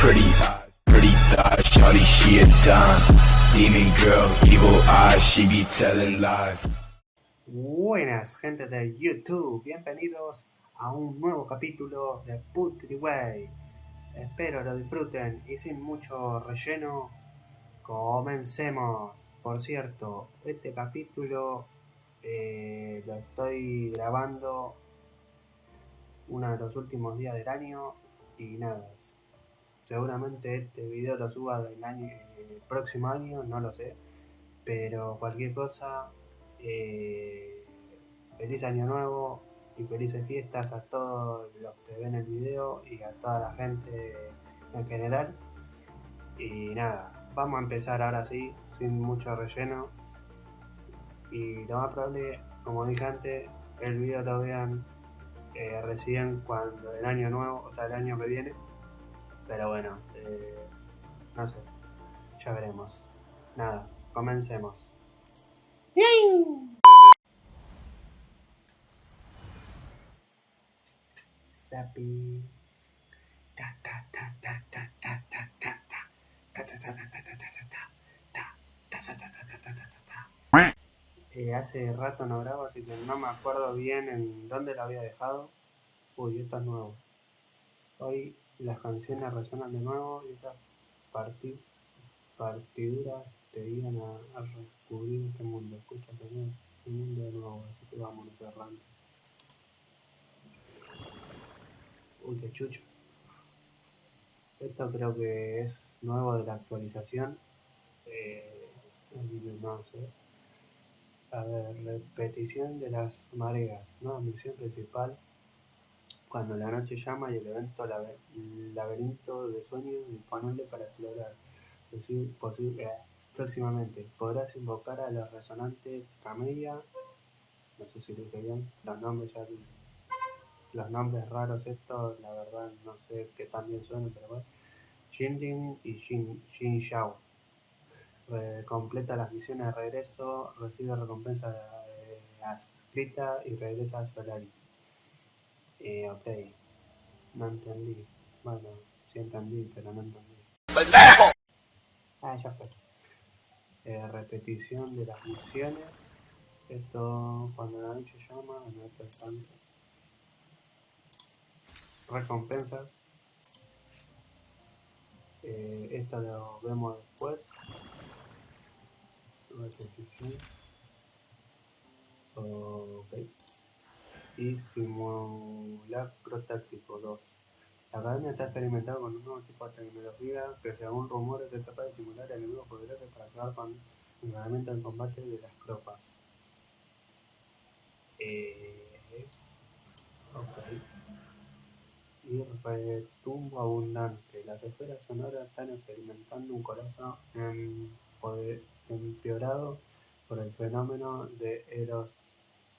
pretty thighs, shawty she a dime. Demon girl, evil eyes, she be telling lies. Buenas, gente de YouTube, bienvenidos a un nuevo capítulo de Wuthering Waves. Espero lo disfruten y sin mucho relleno, comencemos. Por cierto, este capítulo lo estoy grabando uno de los últimos días del año y nada, seguramente este video lo suba el próximo año, no lo sé, pero cualquier cosa, feliz año nuevo y felices fiestas a todos los que ven el video y a toda la gente en general. Y nada, vamos a empezar ahora sí, sin mucho relleno. Y lo más probable, como dije antes, el video lo vean recién cuando el año nuevo, o sea el año que viene. Pero bueno, no sé, ya veremos. Nada, comencemos. Zapi. Ta ta ta ta ta ta ta ta ta. Ta ta ta ta ta ta ta ta ta. Ta ta ta ta ta ta ta ta. Hace rato no grabo, así que no me acuerdo bien en dónde lo había dejado. Uy, esto es nuevo. Hoy las canciones resuenan de nuevo y esas partiduras te guían a descubrir este mundo. Escucha, tener un mundo de nuevo, así que vámonos errante. Uy, qué chucho. Esto creo que es nuevo de la actualización. No sé. A ver, repetición de las mareas. Nueva misión principal. Cuando la noche llama y el evento laberinto de sueños disponible para explorar. Próximamente podrás invocar a los resonantes camella. No sé si lo dije bien. Los nombres raros estos, la verdad no sé qué tan bien suenan, pero bueno. Jinjing y Xiao. Completa las misiones de regreso, recibe recompensa de escrita y regresa a Solaris. Ok, no entendí. Bueno, sí entendí, pero no entendí. Ya fue. Repetición de las misiones. Esto cuando la noche llama, no esto es tanto. Recompensas. Esto lo vemos después. Repetición. Ok. Y simulacro táctico 2. La academia está experimentando con un nuevo tipo de tecnología que, según rumores, es capaz de simular enemigos poderosos para ayudar con el entrenamiento en combate de las tropas. Ok. Y retumbo abundante. Las esferas sonoras están experimentando un colapso empeorado por el fenómeno de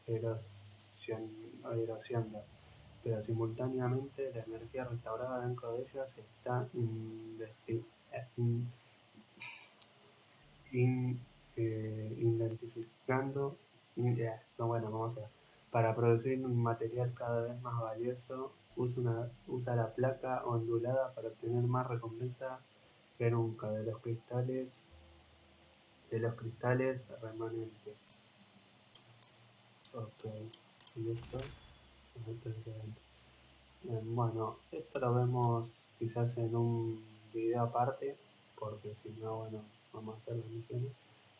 erosión, pero simultáneamente la energía restaurada dentro de ellas se está identificando. Para producir un material cada vez más valioso, usa la placa ondulada para obtener más recompensa que nunca de los cristales remanentes. Ok, y esto es diferente. Bueno, esto lo vemos quizás en un video aparte, porque si no, bueno, vamos a hacer las misiones.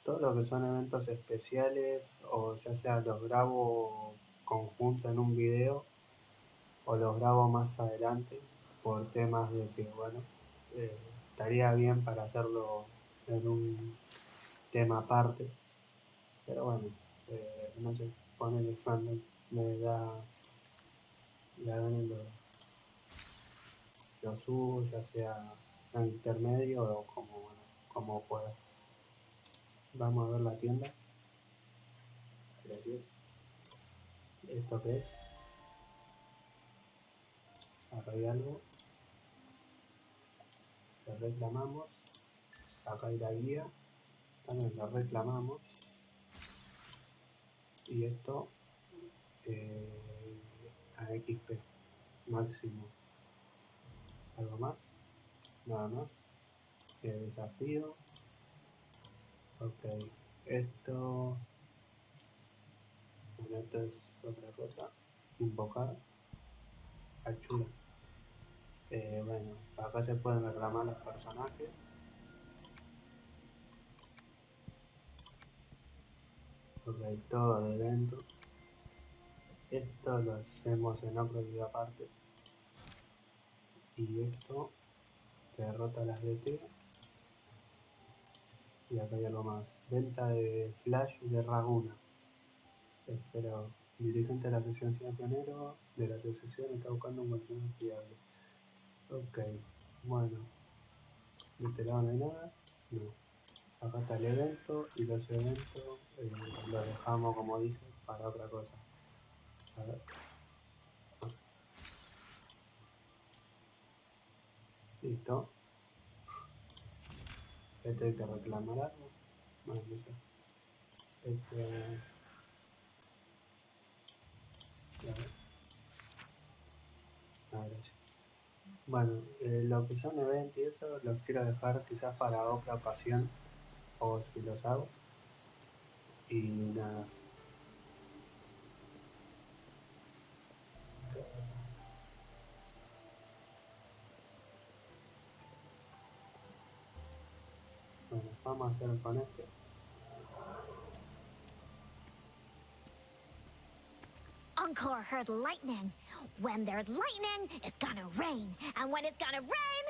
Todo lo que son eventos especiales, o ya sea los grabo conjunto en un video, o los grabo más adelante, por temas de que, bueno, estaría bien para hacerlo en un tema aparte. Pero bueno, no sé, ponerle fandom me da la gana lo subo, ya sea en intermedio o como pueda. Vamos a ver la tienda. Gracias. ¿Esto qué es? Acá hay algo. Lo reclamamos. Acá hay la guía. También lo reclamamos. Y esto a XP máximo. ¿Algo más? nada más. Desafío. Ok, esto, bueno, esto es otra cosa. Invocar al chulo. Bueno, acá se pueden reclamar los personajes. Ok, todo de dentro. Esto lo hacemos en otro video aparte. Y esto te derrota las DT. Y acá hay algo más. Venta de flash de Raguna. Espero. Dirigente de la asociación pionero de la asociación está buscando un contenido fiable. Ok, bueno. De este lado no hay nada. No. Acá está el evento y los eventos los dejamos, como dije, para otra cosa. A ver. Listo. Este hay que reclamar algo. Bueno, no sé. A ver. Ah, gracias. Bueno, lo que son eventos y eso los quiero dejar quizás para otra ocasión. O si los hago. Y nada. Bueno, vamos a hacer con este. Encore heard lightning. When there's lightning, it's gonna rain. And when it's gonna rain,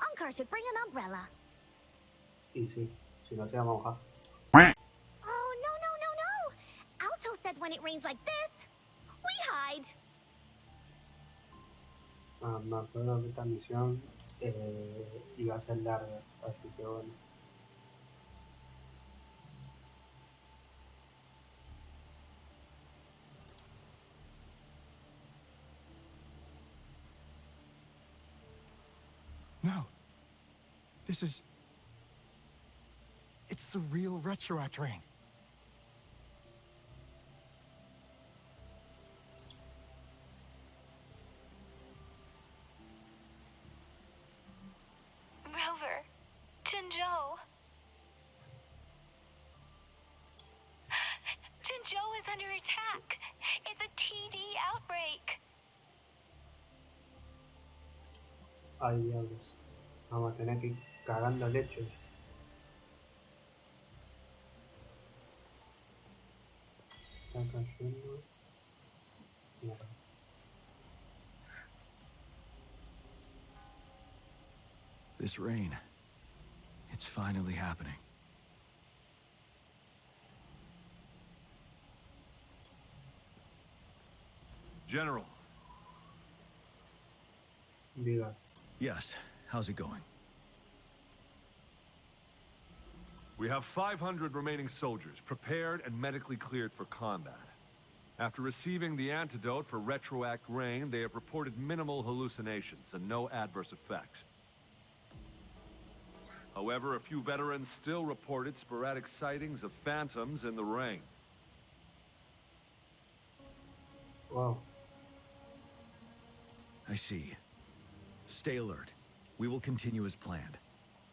Encore should bring an umbrella. Y sí, si no se llama hoja. Oh, no. Alto said when it rains like this, we hide. Ah, me acuerdo que esta misión iba a ser larga, así que bueno. No. This is... It's the real retroact ring. Rover, Jinzhou. Jinzhou is under attack. It's a TD outbreak. Ay, diablos. Vamos a tener que ir cagando leches. Está cayendo. Mierda. This rain. It's finally happening. General. Diga. Yes, how's it going? We have 500 remaining soldiers, prepared and medically cleared for combat. After receiving the antidote for retroact rain, they have reported minimal hallucinations and no adverse effects. However, a few veterans still reported sporadic sightings of phantoms in the rain. Wow. I see. Stay alert. We will continue as planned.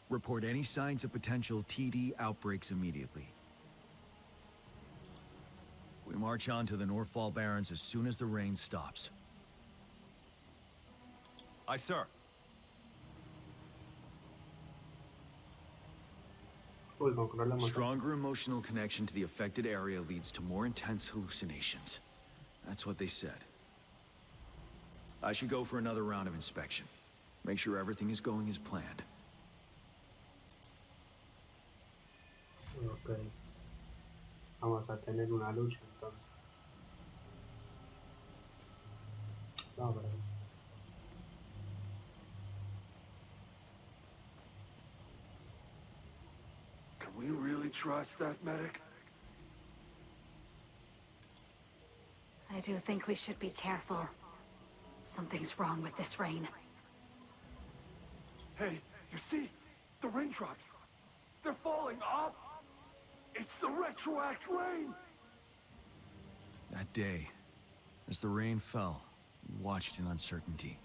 Report any signs of potential TD outbreaks immediately. We march on to the Northfall Barrens as soon as the rain stops. Aye, sir. Uy, con problemas. Stronger emotional connection to the affected area leads to more intense hallucinations. That's what they said. I should go for another round of inspection. Make sure everything is going as planned. Ok. Vamos a tener una lucha entonces. No, pero... Can we really trust that medic? I do think we should be careful. Something's wrong with this rain. Hey, you see? The raindrops. They're falling off. It's the retroact rain. That day, as the rain fell, we watched in uncertainty,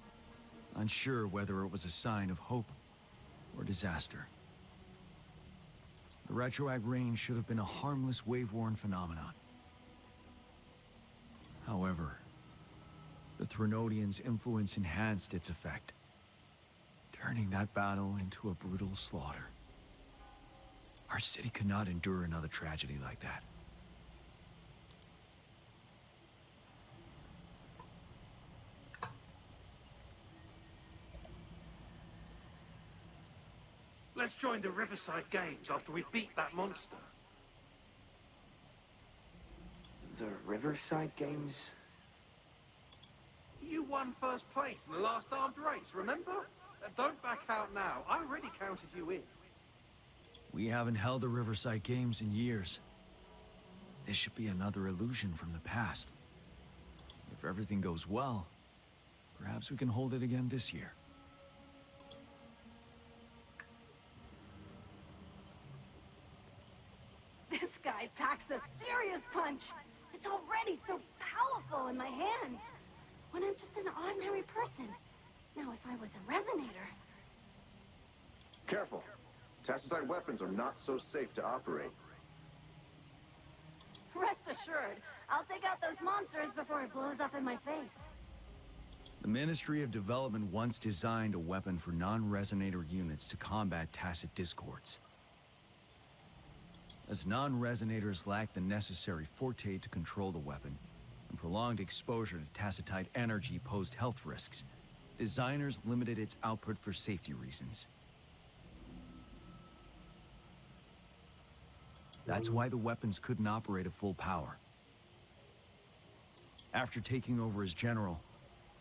unsure whether it was a sign of hope or disaster. The retroact rain should have been a harmless wave-worn phenomenon. However, the Threnodians' influence enhanced its effect, turning that battle into a brutal slaughter. Our city could not endure another tragedy like that. Let's join the Riverside Games after we beat that monster. The Riverside Games? You won first place in the last armed race, remember? Don't back out now. I already counted you in. We haven't held the Riverside Games in years. This should be another illusion from the past. If everything goes well, perhaps we can hold it again this year. This guy packs a serious punch. It's already so powerful in my hands. When I'm just an ordinary person. Now, if I was a resonator... Careful. Tacitite weapons are not so safe to operate. Rest assured, I'll take out those monsters before it blows up in my face. The Ministry of Development once designed a weapon for non-resonator units to combat tacit discords. As non-resonators lack the necessary forte to control the weapon, and prolonged exposure to tacitite energy posed health risks, designers limited its output for safety reasons. That's why the weapons couldn't operate at full power. After taking over as general,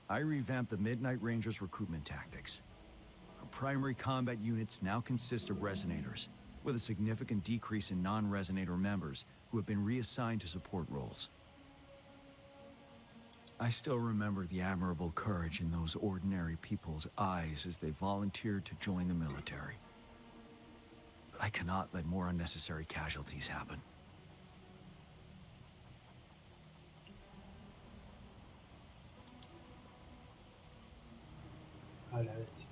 I revamped the Midnight Rangers' recruitment tactics. Our primary combat units now consist of resonators, with a significant decrease in non-resonator members who have been reassigned to support roles. I still remember the admirable courage in those ordinary people's eyes as they volunteered to join the military. But I cannot let more unnecessary casualties happen. A la bestia.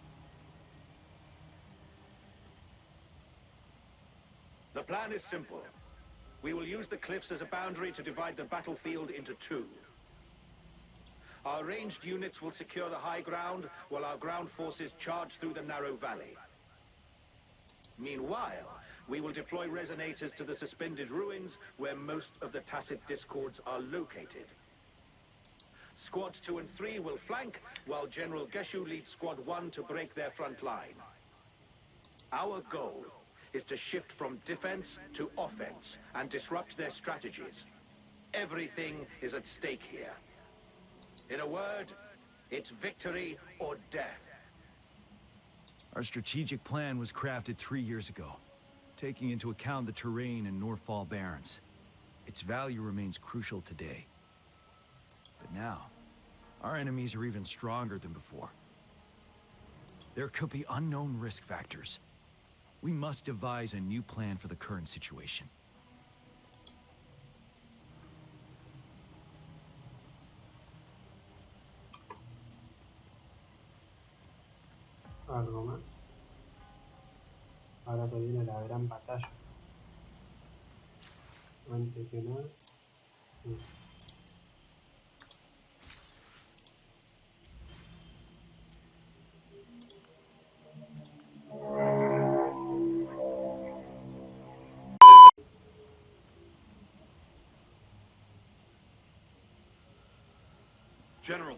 The plan is simple. We will use the cliffs as a boundary to divide the battlefield into two. Our ranged units will secure the high ground, while our ground forces charge through the narrow valley. Meanwhile, we will deploy resonators to the suspended ruins, where most of the tacit discords are located. Squads 2 and 3 will flank, while General Geshu leads Squad 1 to break their front line. Our goal is to shift from defense to offense and disrupt their strategies. Everything is at stake here. In a word, it's victory or death. Our strategic plan was crafted 3 years ago, taking into account the terrain in Northfall Barrens. Its value remains crucial today. But now, our enemies are even stronger than before. There could be unknown risk factors. We must devise a new plan for the current situation. Algo más. Ahora se viene la gran batalla. Antes que nada. General.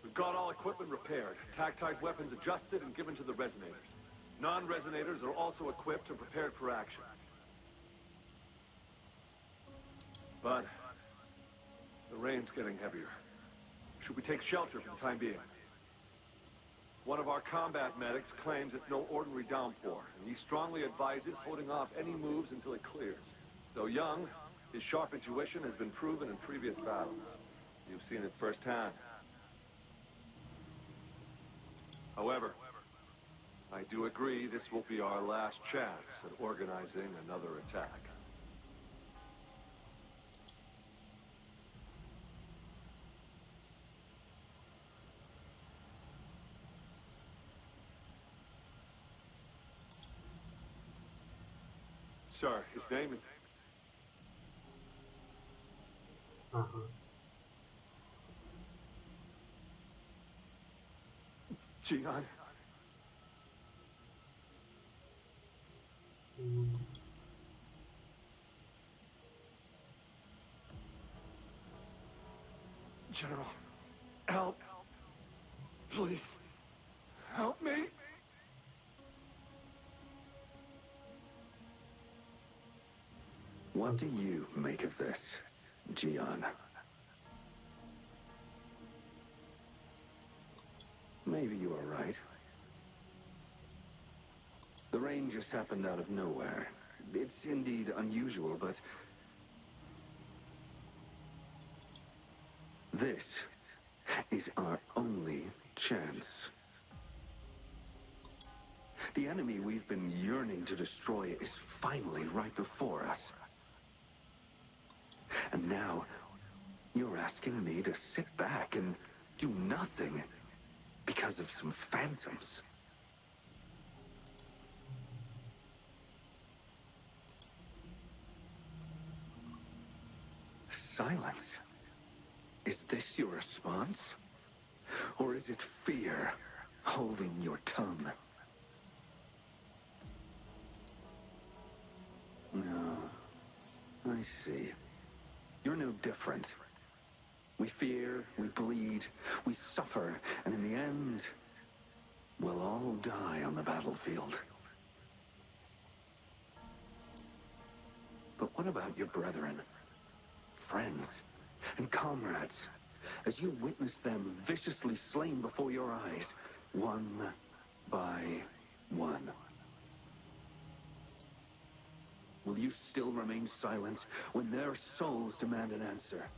We've got all equipment repaired, tactite weapons adjusted and given to the resonators. Non-resonators are also equipped and prepared for action. But the rain's getting heavier. Should we take shelter for the time being? One of our combat medics claims it's no ordinary downpour, and he strongly advises holding off any moves until it clears. Though young, his sharp intuition has been proven in previous battles. You've seen it firsthand. However, I do agree this will be our last chance at organizing another attack. Sir, his name is... Ajá. Jiyan. Mm, General, help. Please, help me. What do you make of this, Jiyan? Maybe you are right. The rain just happened out of nowhere. It's indeed unusual, but... this is our only chance. The enemy we've been yearning to destroy is finally right before us. And now, you're asking me to sit back and do nothing because of some phantoms. Silence. Is this your response? Or is it fear holding your tongue? No. I see. You're no different. We fear, we bleed, we suffer, and in the end, we'll all die on the battlefield. But what about your brethren, friends, and comrades, as you witness them viciously slain before your eyes, one by one? Will you still remain silent when their souls demand an answer?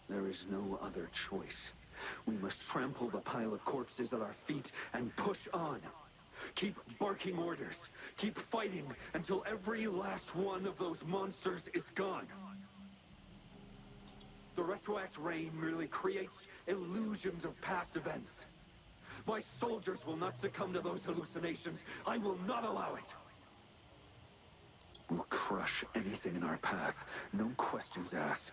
There is no other choice. We must trample the pile of corpses at our feet and push on. Keep barking orders. Keep fighting until every last one of those monsters is gone. The retroact rain merely creates illusions of past events. My soldiers will not succumb to those hallucinations. I will not allow it. We'll crush anything in our path, no questions asked.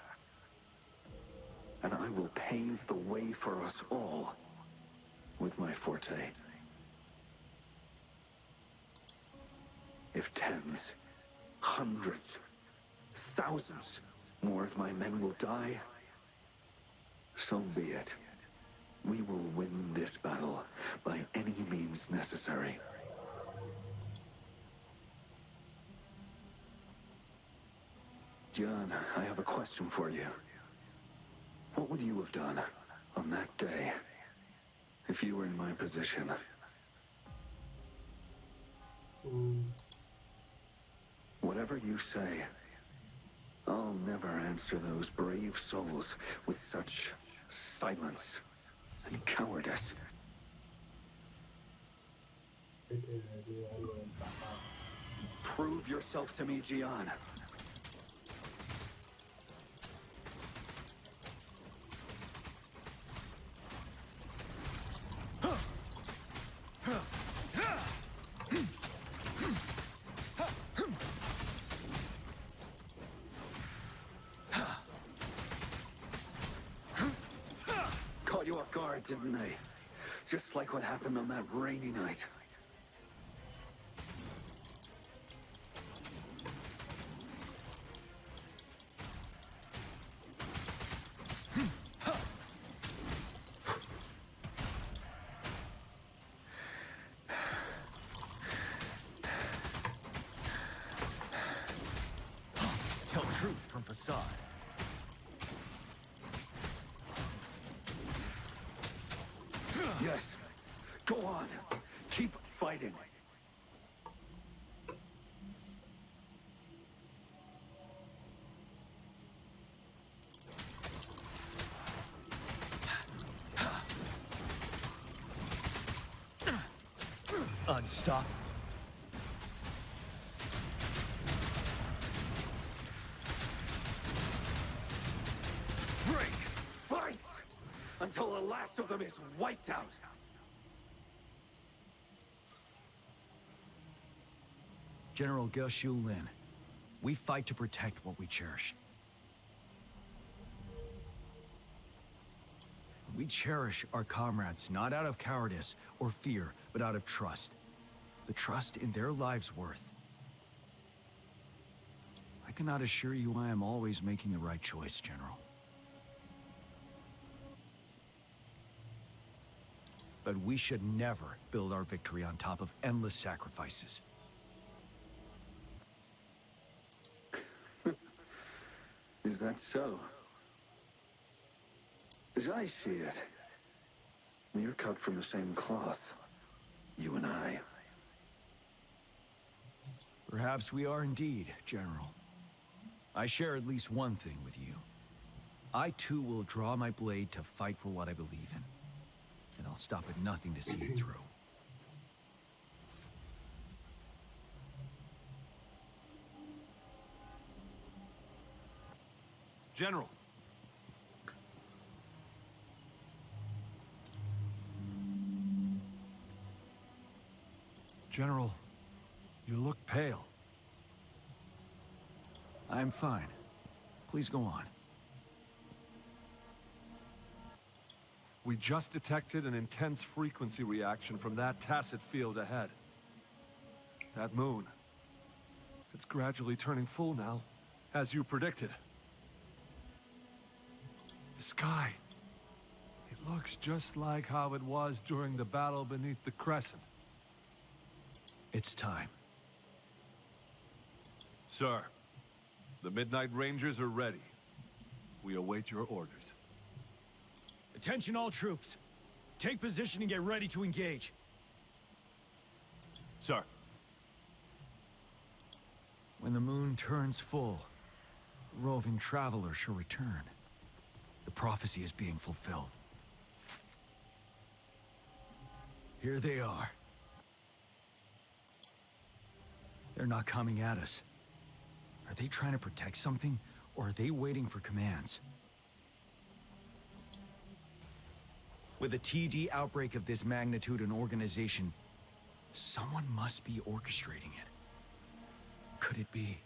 And I will pave the way for us all with my forte. If tens, hundreds, thousands more of my men will die, so be it. We will win this battle by any means necessary. John, I have a question for you. What would you have done on that day if you were in my position? Whatever you say, I'll never answer those brave souls with such silence and cowardice. Este decide algo del pasado. Prove yourself to me, Jiyan. Caught you off guard, didn't they? Just like what happened on that rainy night. Tell truth from facade. Yes. Go on. Keep fighting. Unstoppable. Break! Fight! Until the last of them is wiped out. General Geshu Lin. We fight to protect what we cherish. We cherish our comrades not out of cowardice or fear, but out of trust. The trust in their lives' worth. I cannot assure you I am always making the right choice, General. But we should never build our victory on top of endless sacrifices. Is that so? As I see it, you're cut from the same cloth. You and I. Perhaps we are indeed, General. I share at least one thing with you. I too will draw my blade to fight for what I believe in. And I'll stop at nothing to see it through. General. General, you look pale. I'm fine. Please go on. We just detected an intense frequency reaction from that tacit field ahead. That moon. It's gradually turning full now, as you predicted. The sky. It looks just like how it was during the battle beneath the crescent. It's time. Sir, the Midnight Rangers are ready. We await your orders. Attention all troops. Take position and get ready to engage. Sir. When the moon turns full, the roving traveler shall return. The prophecy is being fulfilled. Here they are. They're not coming at us. Are they trying to protect something, or are they waiting for commands? With a TD outbreak of this magnitude and organization, someone must be orchestrating it. Could it be?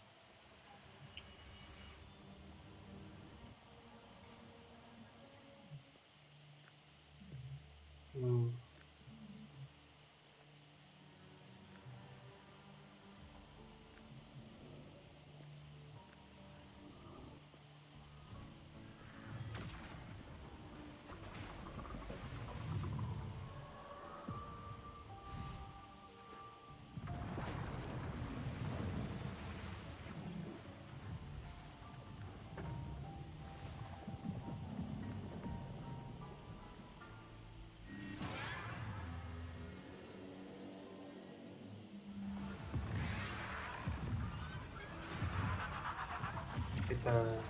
Kita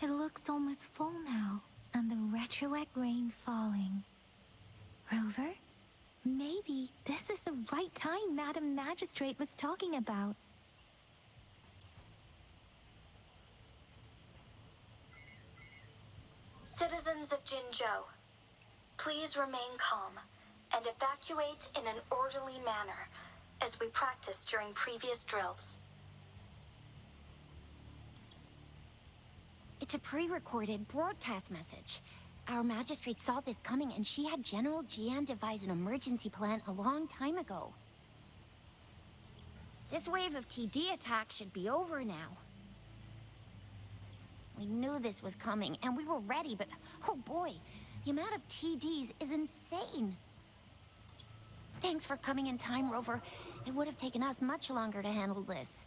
It looks almost full now, and the retroact rain falling. Rover, maybe this is the right time Madam Magistrate was talking about. Citizens of Jinzhou, please remain calm and evacuate in an orderly manner, as we practiced during previous drills. It's a pre-recorded broadcast message. Our magistrate saw this coming, and she had General Jiyan devise an emergency plan a long time ago. This wave of TD attacks should be over now. We knew this was coming, and we were ready, but oh boy, the amount of TDs is insane. Thanks for coming in time, Rover. It would have taken us much longer to handle this.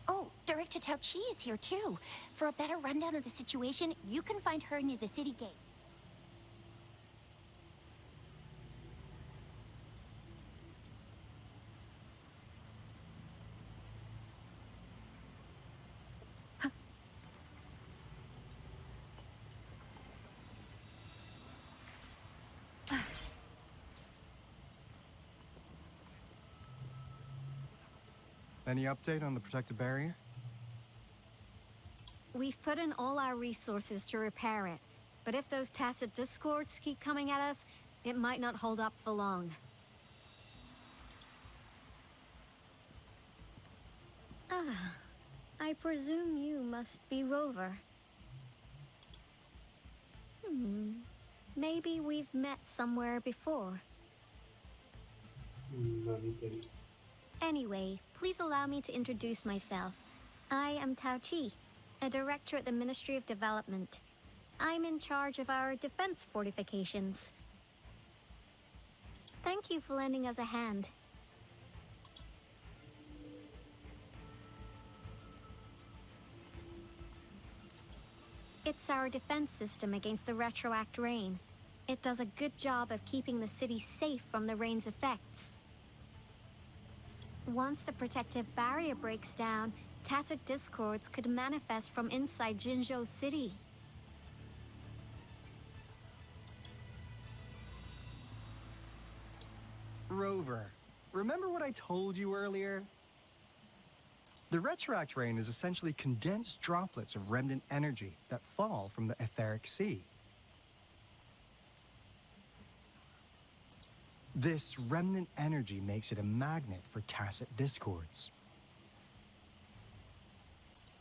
Oh, Director Tao Chi is here too. For a better rundown of the situation, you can find her near the city gate. Any update on the protective barrier? We've put in all our resources to repair it, but if those tacit discords keep coming at us, it might not hold up for long. Ah, I presume you must be Rover. Maybe we've met somewhere before. No, ni te vi. Anyway, please allow me to introduce myself. I am Tao Chi, a director at the Ministry of Development. I'm in charge of our defense fortifications. Thank you for lending us a hand. It's our defense system against the retroact rain. It does a good job of keeping the city safe from the rain's effects. Once the protective barrier breaks down, tacit discords could manifest from inside Jinzhou City. Rover, remember what I told you earlier? The retroact rain is essentially condensed droplets of remnant energy that fall from the etheric sea. This remnant energy makes it a magnet for tacit discords.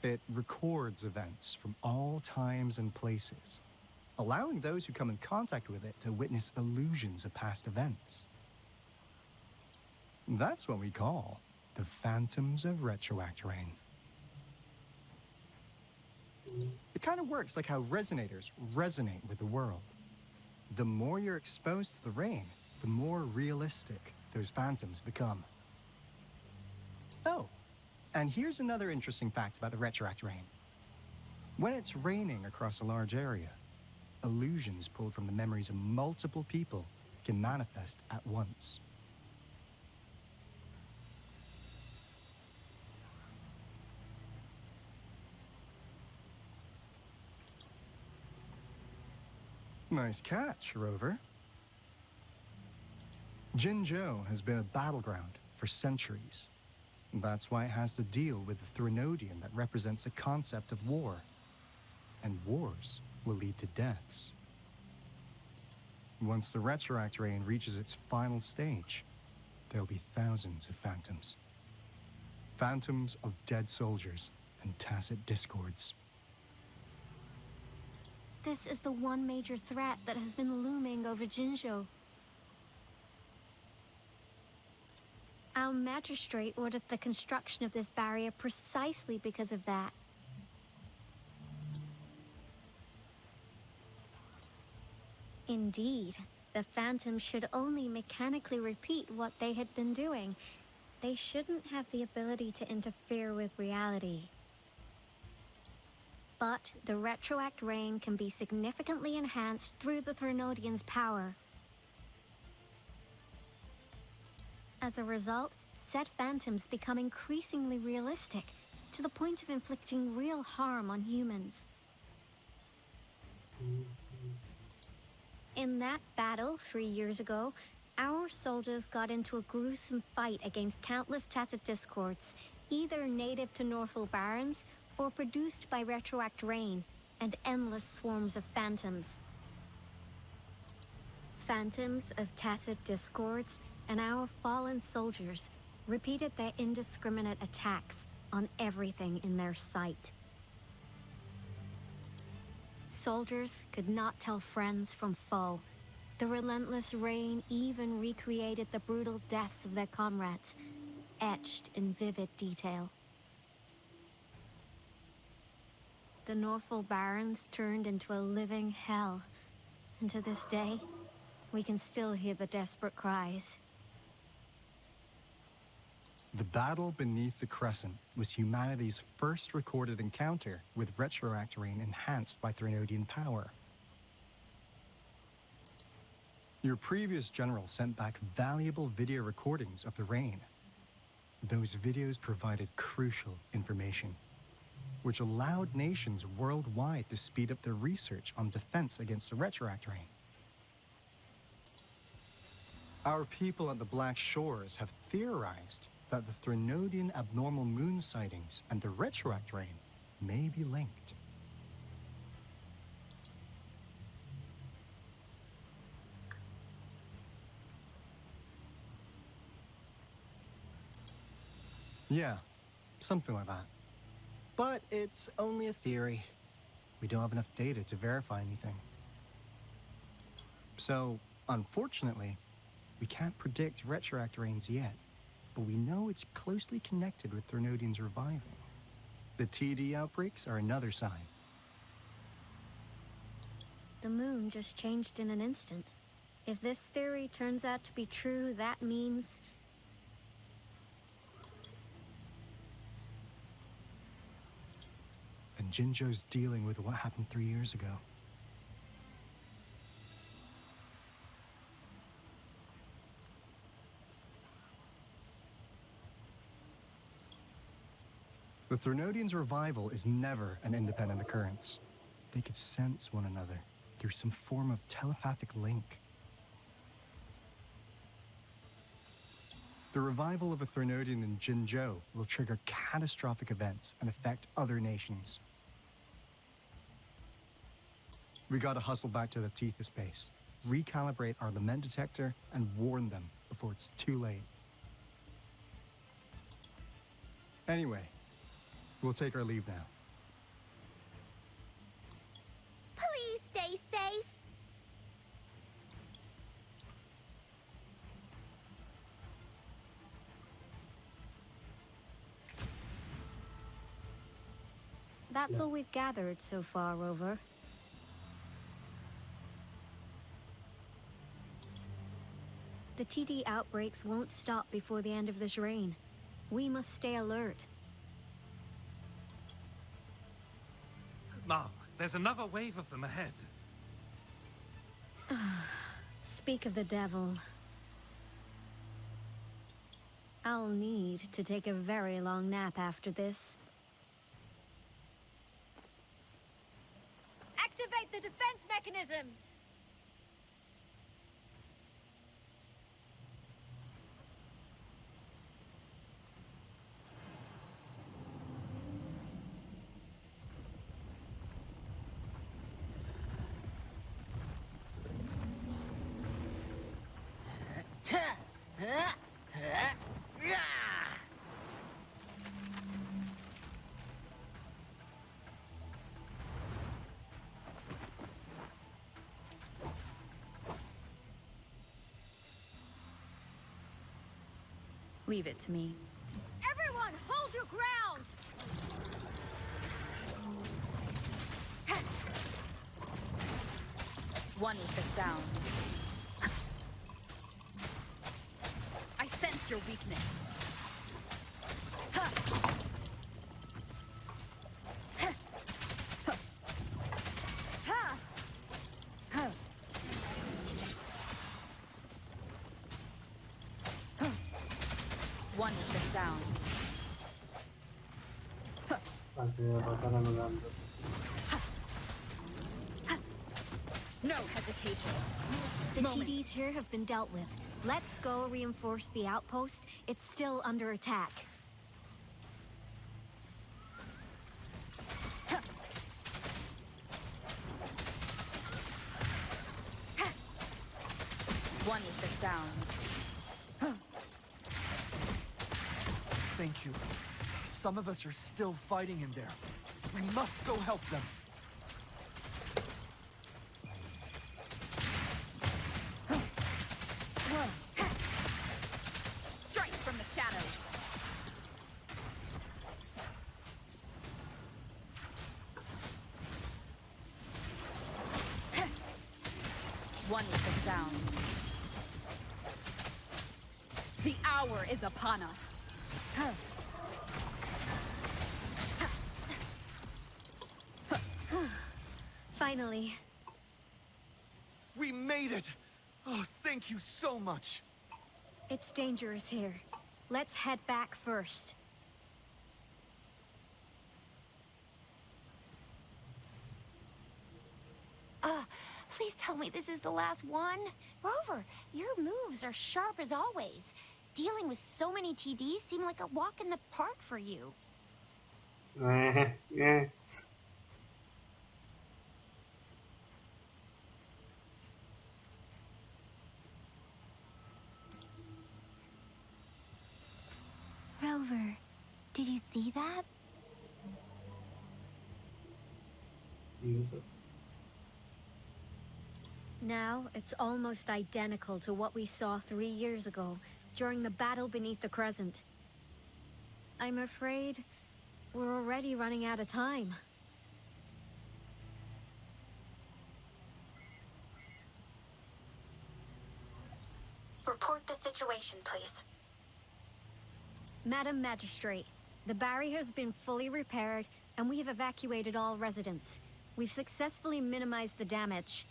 It records events from all times and places, allowing those who come in contact with it to witness illusions of past events. That's what we call the phantoms of retroact rain. It kind of works like how resonators resonate with the world. The more you're exposed to the rain, the more realistic those phantoms become. Oh, and here's another interesting fact about the retroact rain. When it's raining across a large area, illusions pulled from the memories of multiple people can manifest at once. Nice catch, Rover. Jinzhou has been a battleground for centuries. That's why it has to deal with the Threnodian that represents the concept of war. And wars will lead to deaths. Once the retroact rain reaches its final stage, there'll be thousands of phantoms. Phantoms of dead soldiers and tacit discords. This is the one major threat that has been looming over Jinzhou. Our magistrate ordered the construction of this barrier precisely because of that. Indeed, the phantoms should only mechanically repeat what they had been doing. They shouldn't have the ability to interfere with reality. But the retroact rain can be significantly enhanced through the Threnodian's power. As a result, said phantoms become increasingly realistic, to the point of inflicting real harm on humans. In that battle 3 years ago, our soldiers got into a gruesome fight against countless tacit discords, either native to Northal Barrens or produced by retroact rain and endless swarms of phantoms. Phantoms of tacit discords and our fallen soldiers repeated their indiscriminate attacks on everything in their sight. Soldiers could not tell friends from foe. The relentless rain even recreated the brutal deaths of their comrades, etched in vivid detail. The Northal Barrens turned into a living hell, and to this day, we can still hear the desperate cries. The battle beneath the Crescent was humanity's first recorded encounter with retroact rain enhanced by Threnodian power. Your previous general sent back valuable video recordings of the rain. Those videos provided crucial information, which allowed nations worldwide to speed up their research on defense against the retroact rain. Our people at the Black Shores have theorized that the Threnodian abnormal moon sightings and the retroact rain may be linked. Yeah, something like that. But it's only a theory. We don't have enough data to verify anything. So, unfortunately, we can't predict retroact rains yet, but we know it's closely connected with Threnodians reviving. The TD outbreaks are another sign. The moon just changed in an instant. If this theory turns out to be true, that means... And Jinzhou's dealing with what happened 3 years ago. The Threnodians' revival is never an independent occurrence. They could sense one another through some form of telepathic link. The revival of a Threnodian in Jinzhou will trigger catastrophic events and affect other nations. We gotta hustle back to the Tethys base, recalibrate our lament detector, and warn them before it's too late. Anyway, we'll take our leave now. Please stay safe. That's all we've gathered so far, Rover. The TD outbreaks won't stop before the end of this reign. We must stay alert. Mom, there's another wave of them ahead. Speak of the devil. I'll need to take a very long nap after this. Activate the defense mechanisms! Leave it to me. Everyone, hold your ground! One with the sounds. I sense your weakness. One with the sounds. Antes de derrotar a Nolando. No hesitation. The TDs here have been dealt with. Let's go reinforce the outpost. It's still under attack. One with the sounds. Thank you. Some of us are still fighting in there. We must go help them. Strike from the shadows. One with the sounds. The hour is upon us. Finally. We made it! Oh, thank you so much! It's dangerous here. Let's head back first. Please tell me this is the last one. Rover, your moves are sharp as always. Dealing with so many TDs seemed like a walk in the park for you. Yeah. Rover, did you see that? Now, it's almost identical to what we saw 3 years ago, during the battle beneath the Crescent. I'm afraid we're already running out of time. Report the situation, please. Madam Magistrate, the barrier has been fully repaired, and we have evacuated all residents. We've successfully minimized the damage.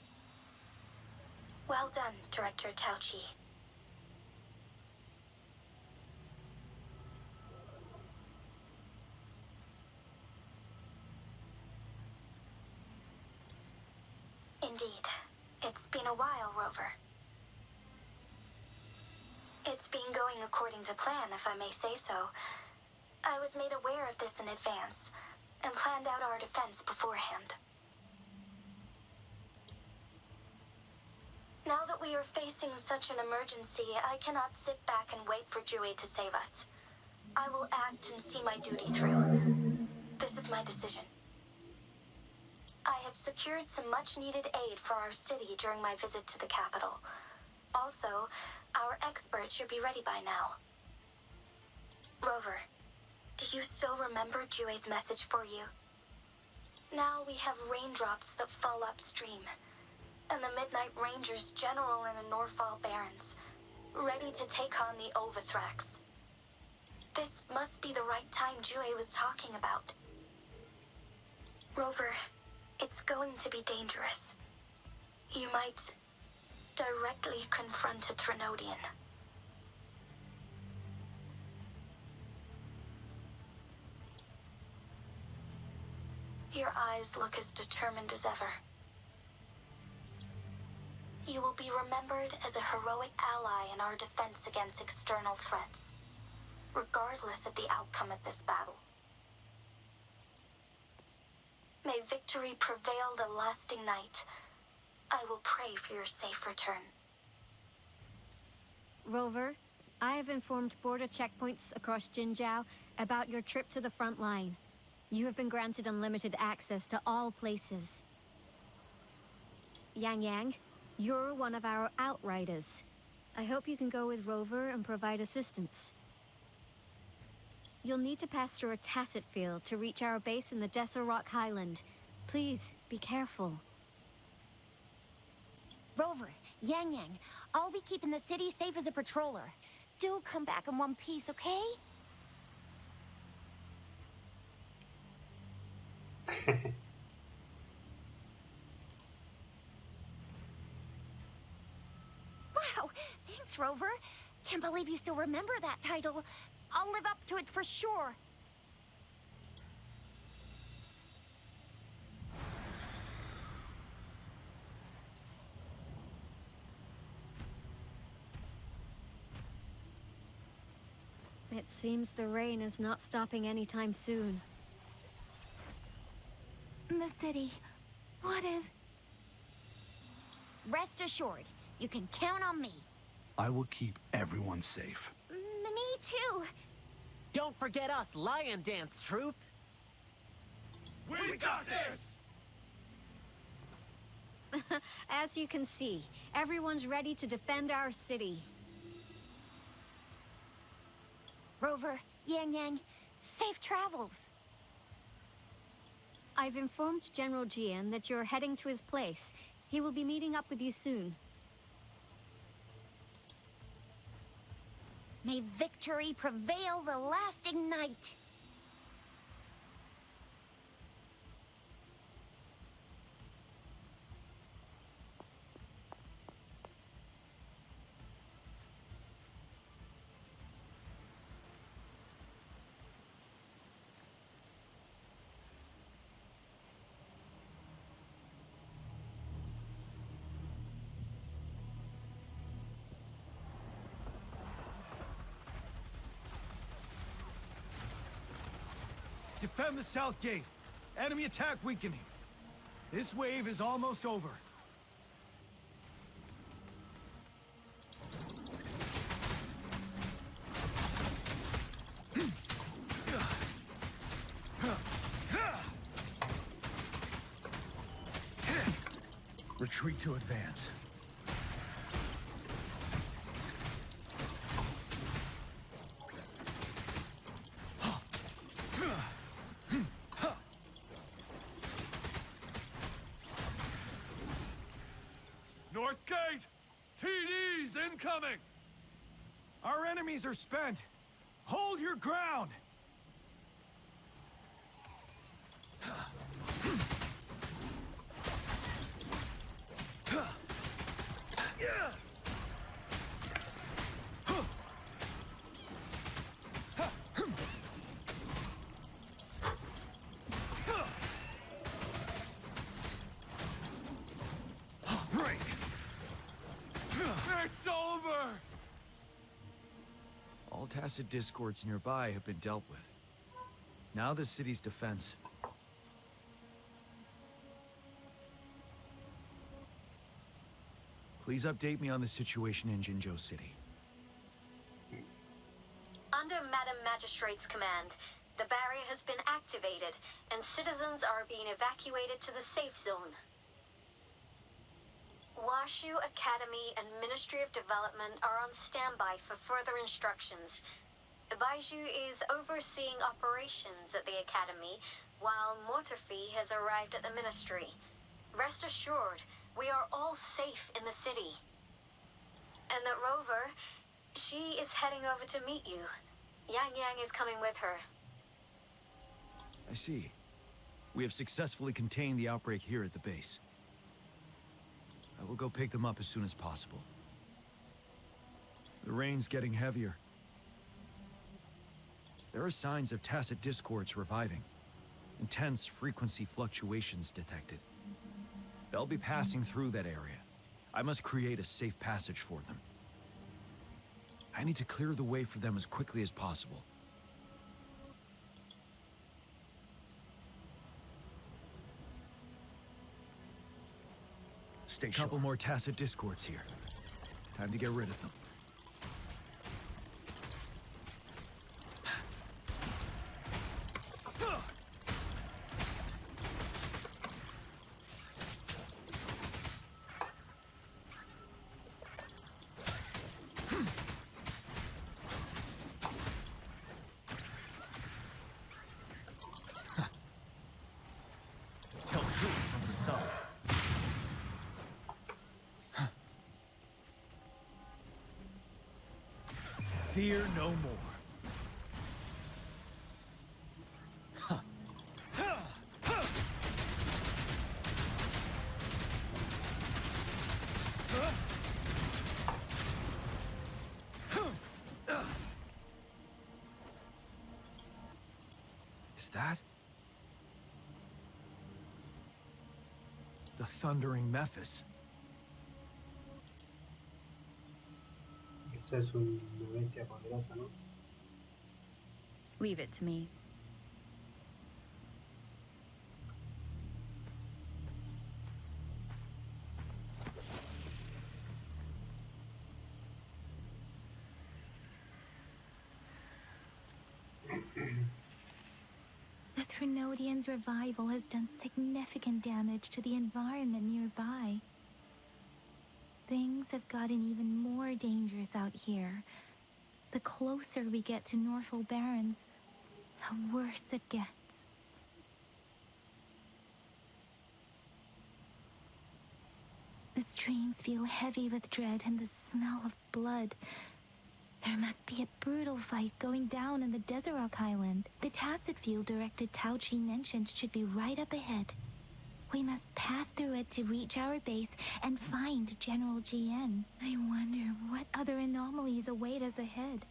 Well done, Director Tauchi. Indeed. It's been a while, Rover. It's been going according to plan, if I may say so. I was made aware of this in advance, and planned out our defense beforehand. Now that we are facing such an emergency, I cannot sit back and wait for Jue to save us. I will act and see my duty through. This is my decision. I have secured some much-needed aid for our city during my visit to the capital. Also, our expert should be ready by now. Rover, do you still remember Jue's message for you? Now we have raindrops that fall upstream, and the Midnight Rangers general in the Norfall Barrens, ready to take on the Overthrax. This must be the right time Jue was talking about. Rover, it's going to be dangerous. You might directly confront a Trinodian. Your eyes look as determined as ever. You will be remembered as a heroic ally in our defense against external threats, regardless of the outcome of this battle. May victory prevail the lasting night. I will pray for your safe return. Rover, I have informed border checkpoints across Jinjiao about your trip to the front line. You have been granted unlimited access to all places. Yangyang, you're one of our outriders. I hope you can go with Rover and provide assistance. You'll need to pass through a tacit field to reach our base in the Desert Rock Highland. Please, be careful. Rover, Yangyang, I'll be keeping the city safe as a patroller. Do come back in one piece, okay? Wow, thanks, Rover. Can't believe you still remember that title. I'll live up to it for sure. It seems the rain is not stopping anytime soon. The city. What if... Rest assured, you can count on me. I will keep everyone safe. Me too. Don't forget us, Lion Dance Troop. We got this! As you can see, everyone's ready to defend our city. Rover, Yangyang, safe travels. I've informed General Jiyan that you're heading to his place. He will be meeting up with you soon. May victory prevail the lasting night. Defend the south gate. Enemy attack weakening. This wave is almost over. Retreat to advance. North Gate! TDs incoming! Our enemies are spent. Hold your ground! It's over! All tacit discords nearby have been dealt with. Now the city's defense. Please update me on the situation in Jinzhou City. Under Madam Magistrate's command, the barrier has been activated, and citizens are being evacuated to the safe zone. Washu Academy and Ministry of Development are on standby for further instructions. Baiju is overseeing operations at the Academy, while Mortherfee has arrived at the Ministry. Rest assured, we are all safe in the city. And that Rover, she is heading over to meet you. Yangyang is coming with her. I see. We have successfully contained the outbreak here at the base. I will go pick them up as soon as possible. The rain's getting heavier. There are signs of tacit discords reviving. Intense frequency fluctuations detected. They'll be passing through that area. I must create a safe passage for them. I need to clear the way for them as quickly as possible. Stay sure. Couple more tacit discords here. Time to get rid of them. Tell truth from the sun. Fear no more. Is that the thundering Mephis? Esa es una bestia poderosa, ¿no? Leave it to me. The Threnodians' revival has done significant damage to the environment nearby. Things have gotten even more dangerous out here. The closer we get to Norfolk Barrens, the worse it gets. The streams feel heavy with dread and the smell of blood. There must be a brutal fight going down in the Desert Island. The tacit field directed Tao Chi mentioned should be right up ahead. We must pass through it to reach our base and find General Jiyan. I wonder what other anomalies await us ahead.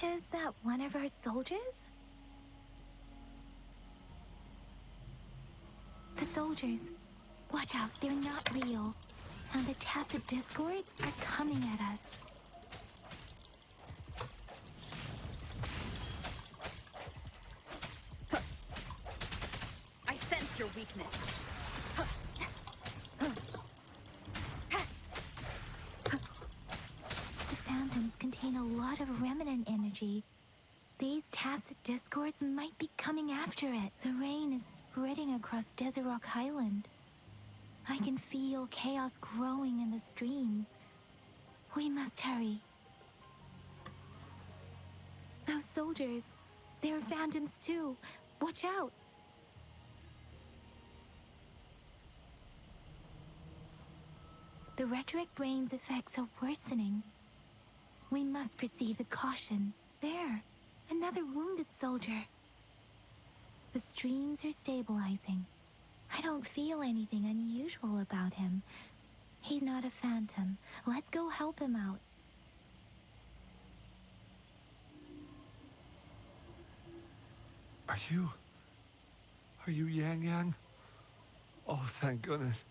Is that one of our soldiers? The soldiers. Watch out, they're not real. And the tacit discords are coming at us. your weakness. The phantoms contain a lot of remnant energy. These tacit discords might be coming after it. The rain is spreading across Desert Rock Highland. I can feel chaos growing in the streams. We must hurry. Those soldiers, they're phantoms too. Watch out. The retroact rain's effects are worsening. We must proceed with caution. There, another wounded soldier. The streams are stabilizing. I don't feel anything unusual about him. He's not a phantom. Let's go help him out. Are you Yangyang? Oh, thank goodness.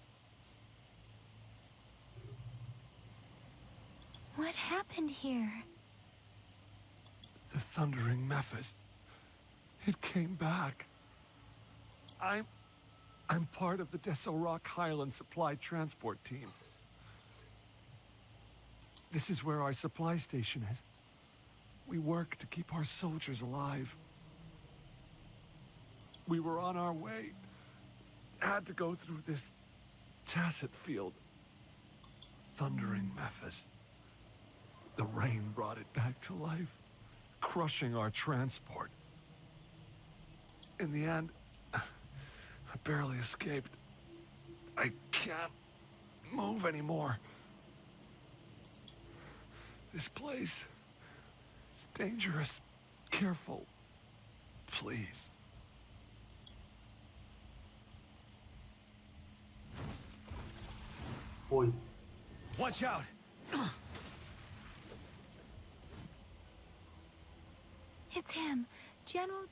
What happened here? The thundering Memphis. It came back. I'm part of the Desert Rock Highland supply transport team. This is where our supply station is. We work to keep our soldiers alive. We were on our way. Had to go through this tacit field. Thundering Memphis. The rain brought it back to life, crushing our transport. In the end, I barely escaped. I can't move anymore. This place is dangerous. Careful, please. Uy. Watch out! It's him, General...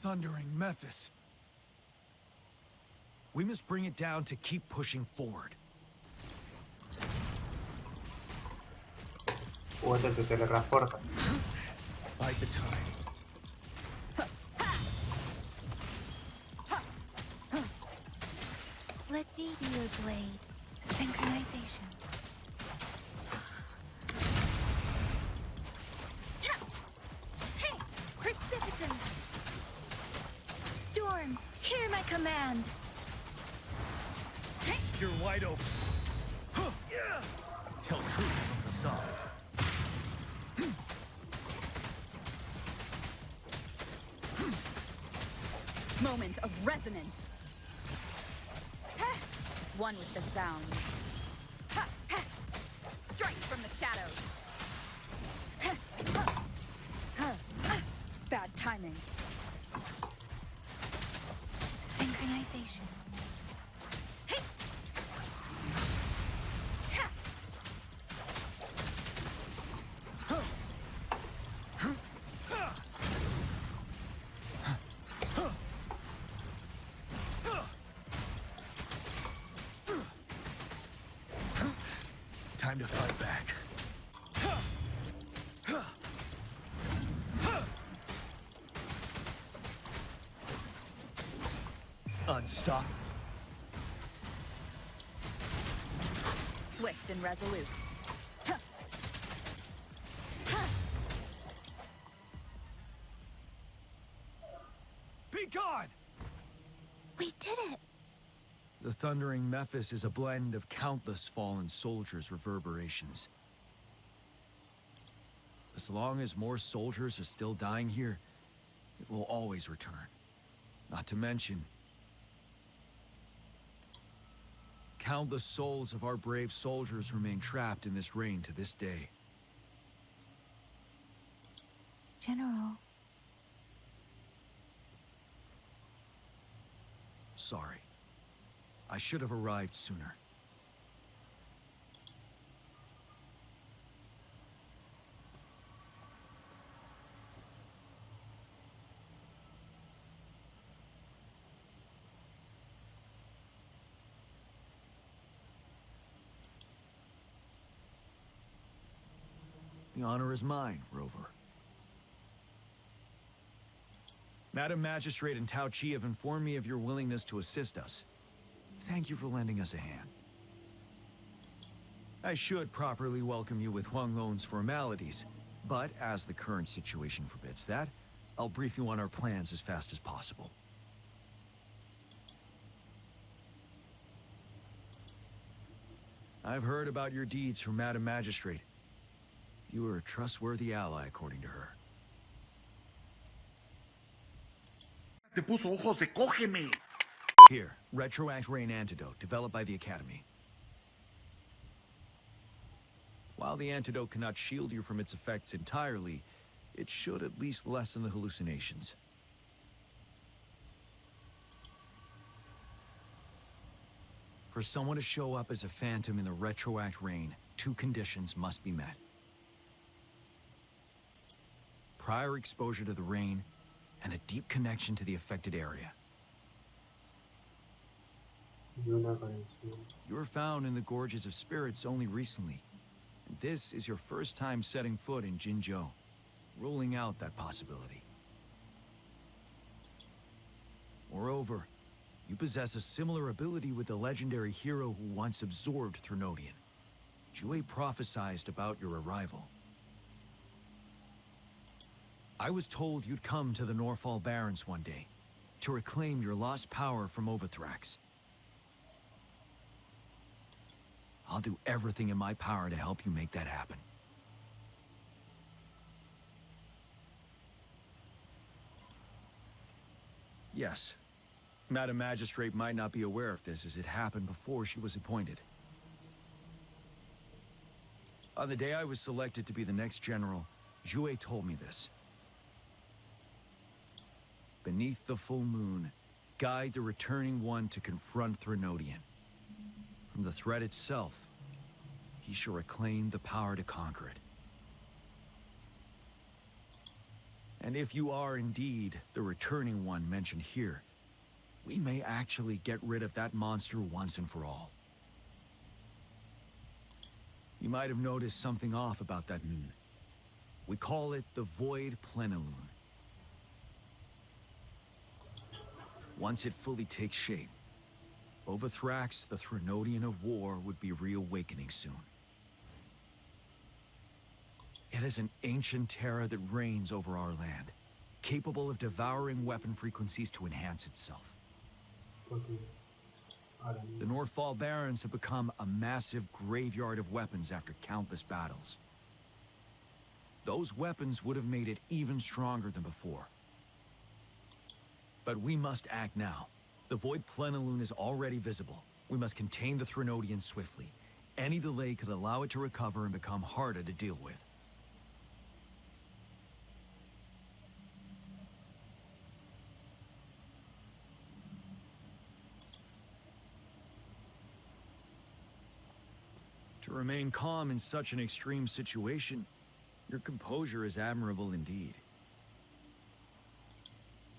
Thundering Memphis. We must bring it down to keep pushing forward. Este se teletransporta. Bide the time. Let me be your blade. Synchronization. Hey! Precipitance! Storm, hear my command! You're wide open. Tell truth from the song. Moment of resonance. One with the sound. Strike from the shadows. Bad timing. Synchronization. Time to fight back. Unstop. Swift and resolute. Be gone! We did it! The thundering Memphis is a blend of countless fallen soldiers' reverberations. As long as more soldiers are still dying here, it will always return. Not to mention, countless souls of our brave soldiers remain trapped in this rain to this day. General. Sorry. I should have arrived sooner. The honor is mine, Rover. Madam Magistrate and Tao Chi have informed me of your willingness to assist us. Thank you for lending us a hand. I should properly welcome you with Huang Lon's formalities, but as the current situation forbids that, I'll brief you on our plans as fast as possible. I've heard about your deeds from Madam Magistrate. You are a trustworthy ally, according to her. Te puso ojos de cógeme. Here, Retroact Rain Antidote, developed by the Academy. While the antidote cannot shield you from its effects entirely, it should at least lessen the hallucinations. For someone to show up as a phantom in the Retroact Rain, 2 conditions must be met. Prior exposure to the rain, and a deep connection to the affected area. You were found in the Gorges of Spirits only recently. And this is your first time setting foot in Jinzhou, ruling out that possibility. Moreover, you possess a similar ability with the legendary hero who once absorbed Threnodian. Jue prophesized about your arrival. I was told you'd come to the Norfall Barrens one day, to reclaim your lost power from Overthrax. I'll do everything in my power to help you make that happen. Yes, Madam Magistrate might not be aware of this as it happened before she was appointed. On the day I was selected to be the next general, Jue told me this. Beneath the full moon, guide the returning one to confront Threnodian. From the threat itself, he shall reclaim the power to conquer it. And if you are indeed the returning one mentioned here, we may actually get rid of that monster once and for all. You might have noticed something off about that moon. We call it the Void Plenilune. Once it fully takes shape, Overthrax, the Threnodian of War, would be reawakening soon. It is an ancient terror that reigns over our land, capable of devouring weapon frequencies to enhance itself. The Norfall Barrens have become a massive graveyard of weapons after countless battles. Those weapons would have made it even stronger than before. But we must act now. The Void Plenilune is already visible. We must contain the Threnodian swiftly. Any delay could allow it to recover and become harder to deal with. To remain calm in such an extreme situation, your composure is admirable indeed.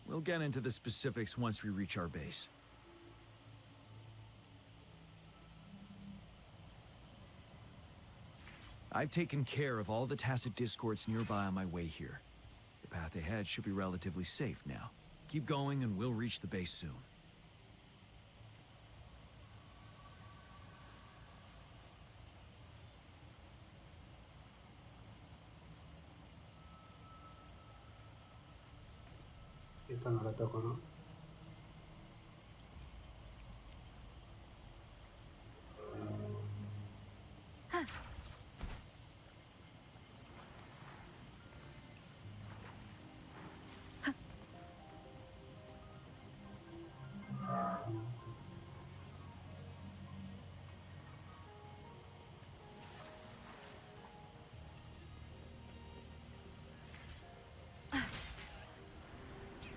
We'll get into the specifics once we reach our base. I've taken care of all the tacit discords nearby on my way here. The path ahead should be relatively safe now. Keep going and we'll reach the base soon. Esta no la toco, ¿no?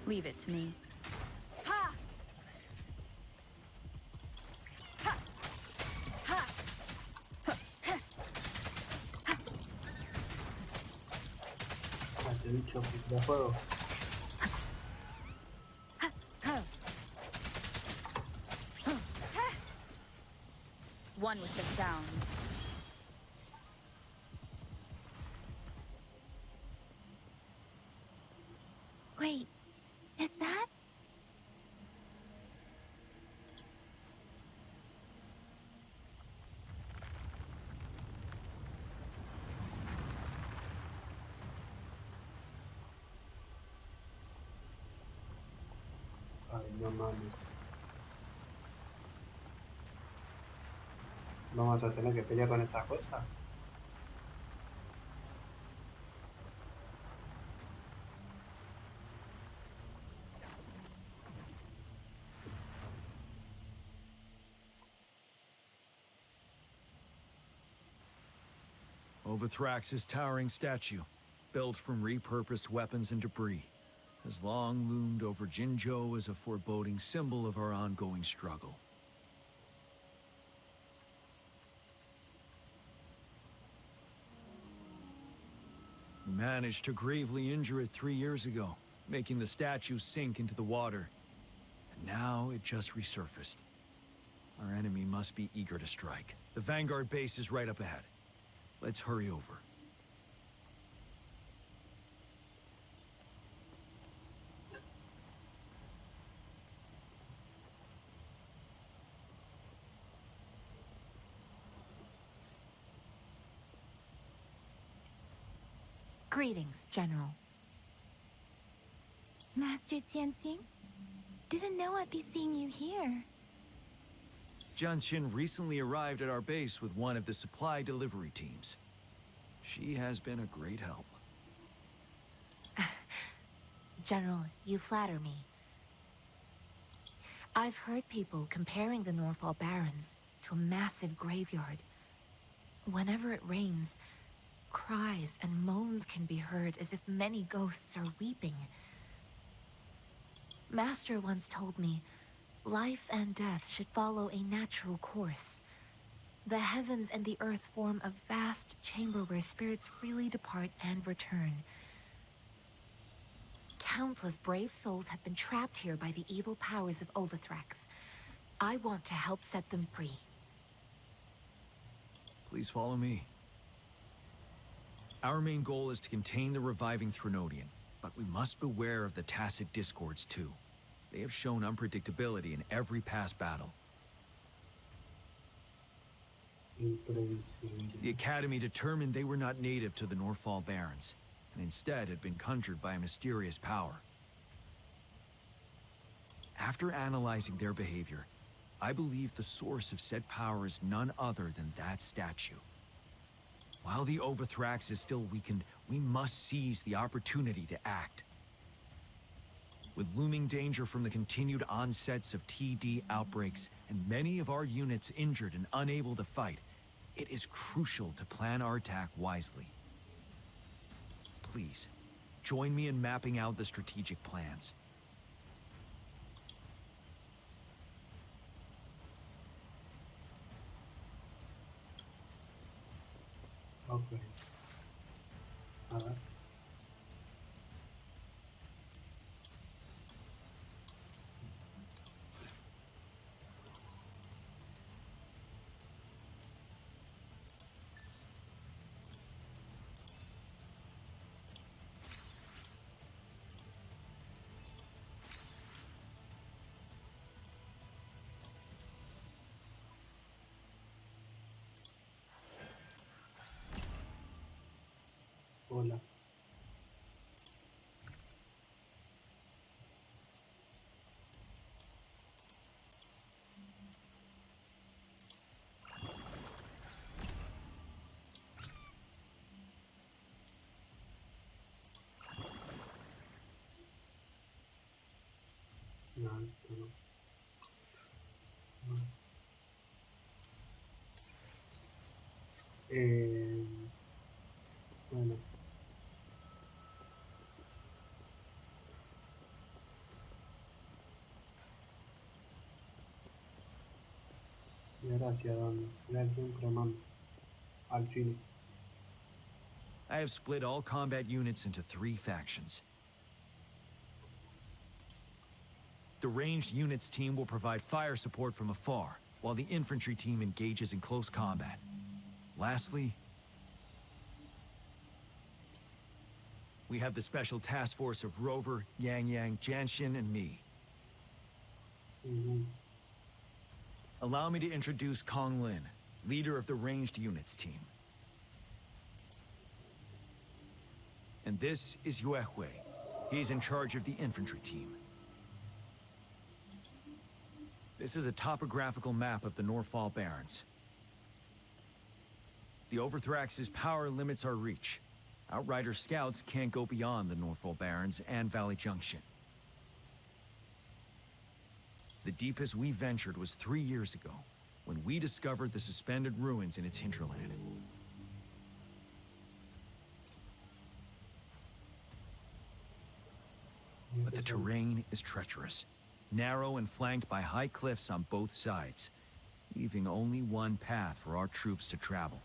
Leave it to me. Este bicho de fuego. One with the sounds. no mames. Vamos a tener que pelear con esa cosa. Overthrax's towering statue, built from repurposed weapons and debris, has long loomed over Jinzhou as a foreboding symbol of our ongoing struggle. We managed to gravely injure it 3 years ago, making the statue sink into the water. And now it just resurfaced. Our enemy must be eager to strike. The Vanguard base is right up ahead. Let's hurry over. Greetings, General. Master Tianxing? Didn't know I'd be seeing you here. Jianqin recently arrived at our base with one of the supply delivery teams. She has been a great help. General, you flatter me. I've heard people comparing the Norfall Barrens to a massive graveyard. Whenever it rains, cries and moans can be heard as if many ghosts are weeping. Master once told me, life and death should follow a natural course. The heavens and the earth form a vast chamber where spirits freely depart and return. Countless brave souls have been trapped here by the evil powers of Overthrax. I want to help set them free. Please follow me. Our main goal is to contain the reviving Threnodian, but we must beware of the tacit discords too. They have shown unpredictability in every past battle. The Academy determined they were not native to the Norfall Barrens, and instead had been conjured by a mysterious power. After analyzing their behavior, I believe the source of said power is none other than that statue. While the Overthrax is still weakened, we must seize the opportunity to act. With looming danger from the continued onsets of TD outbreaks and many of our units injured and unable to fight, it is crucial to plan our attack wisely. Please, join me in mapping out the strategic plans. Okay. A ver. Hola. No, esto no. No. Bueno. ¿Y ahora hacia dónde? Ver siempre mando. Al Chile. I have split all combat units into 3 factions. The ranged units team will provide fire support from afar, while the infantry team engages in close combat. Lastly, we have the special task force of Rover, Yangyang, Jianxin, and me. Allow me to introduce Kong Lin, leader of the ranged units team. And this is Yue. He's in charge of the infantry team. This is a topographical map of the Norfall Barrens. The Overthrax's power limits our reach. Outrider scouts can't go beyond the Norfall Barrens and Valley Junction. The deepest we ventured was 3 years ago, when we discovered the suspended ruins in its hinterland. But the terrain is treacherous, narrow and flanked by high cliffs on both sides, leaving only one path for our troops to travel.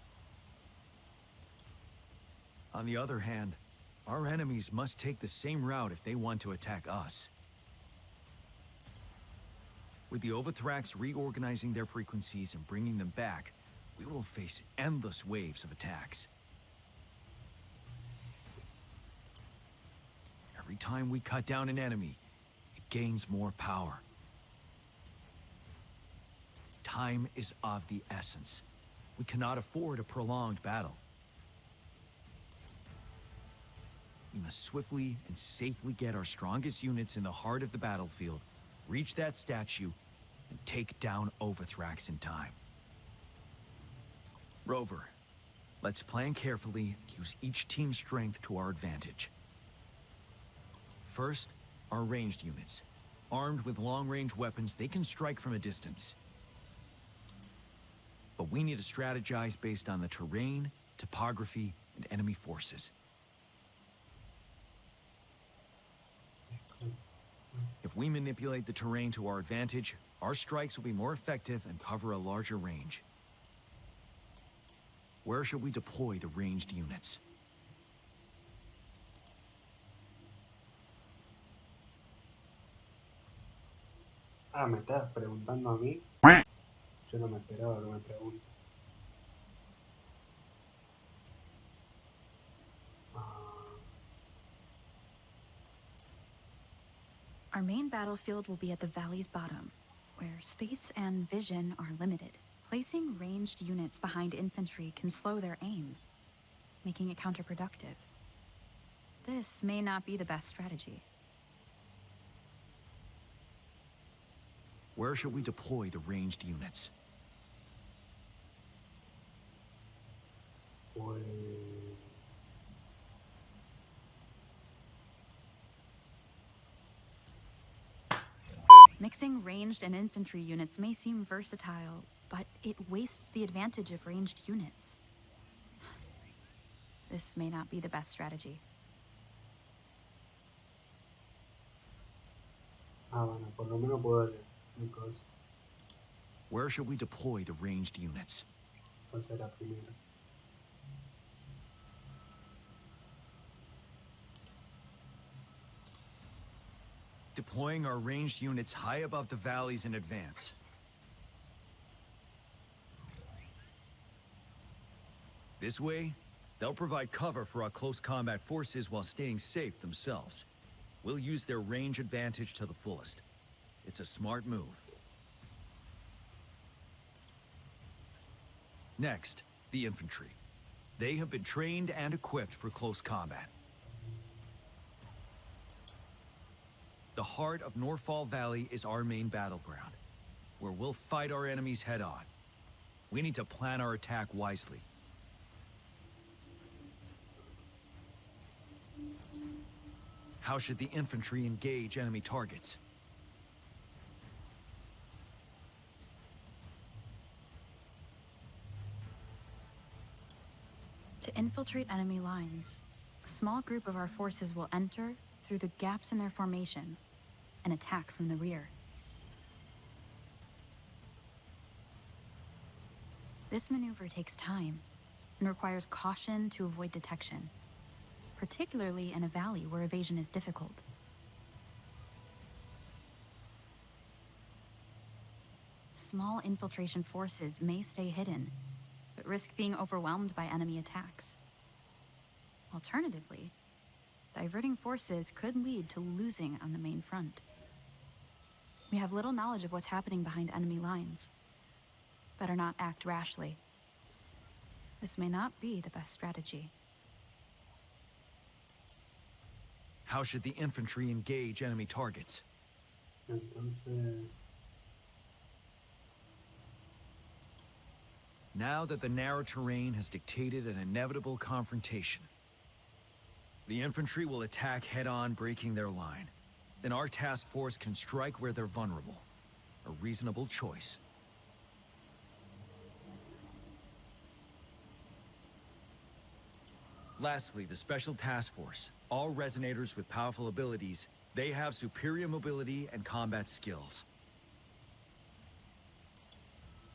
On the other hand, our enemies must take the same route if they want to attack us. With the Overthrax reorganizing their frequencies and bringing them back, we will face endless waves of attacks. Every time we cut down an enemy, it gains more power. Time is of the essence. We cannot afford a prolonged battle. We must swiftly and safely get our strongest units in the heart of the battlefield, reach that statue, and take down Overthrax in time. Rover, let's plan carefully and use each team's strength to our advantage. First, our ranged units. Armed with long-range weapons, they can strike from a distance. But we need to strategize based on the terrain, topography, and enemy forces. If we manipulate the terrain to our advantage, our strikes will be more effective and cover a larger range. Where should we deploy the ranged units? Ah, ¿me estás preguntando a mí? Yo no me esperaba que me pregunte. Our main battlefield will be at the valley's bottom, where space and vision are limited. Placing ranged units behind infantry can slow their aim, making it counterproductive. This may not be the best strategy. Where should we deploy the ranged units? Mixing ranged and infantry units may seem versatile, but it wastes the advantage of ranged units. This may not be the best strategy. Ah, bueno, por lo menos puedo leer. Because Where should we deploy the ranged units? entonces era primero. Deploying our ranged units high above the valleys in advance. This way, they'll provide cover for our close combat forces while staying safe themselves. We'll use their range advantage to the fullest. It's a smart move. Next, the infantry. They have been trained and equipped for close combat. The heart of Norfall Valley is our main battleground, where we'll fight our enemies head-on. We need to plan our attack wisely. How should the infantry engage enemy targets? To infiltrate enemy lines, a small group of our forces will enter through the gaps in their formation and attack from the rear. This maneuver takes time and requires caution to avoid detection, particularly in a valley where evasion is difficult. Small infiltration forces may stay hidden, but risk being overwhelmed by enemy attacks. Alternatively, diverting forces could lead to losing on the main front. We have little knowledge of what's happening behind enemy lines. Better not act rashly. This may not be the best strategy. How should the infantry engage enemy targets? Entonces Now that the narrow terrain has dictated an inevitable confrontation, the infantry will attack head-on, breaking their line. Then our task force can strike where they're vulnerable. A reasonable choice. Lastly, the Special Task Force. All resonators with powerful abilities, they have superior mobility and combat skills.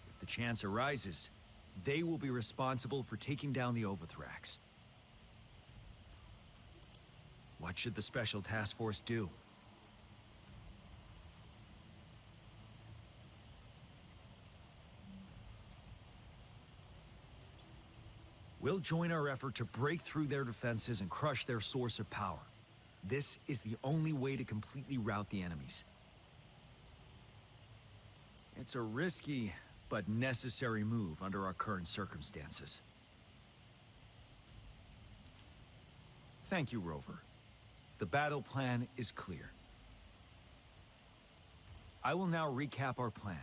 If the chance arises, they will be responsible for taking down the Overthrax. What should the Special Task Force do? We'll join our effort to break through their defenses and crush their source of power. This is the only way to completely rout the enemies. It's a risky but necessary move under our current circumstances. Thank you, Rover. The battle plan is clear. I will now recap our plan.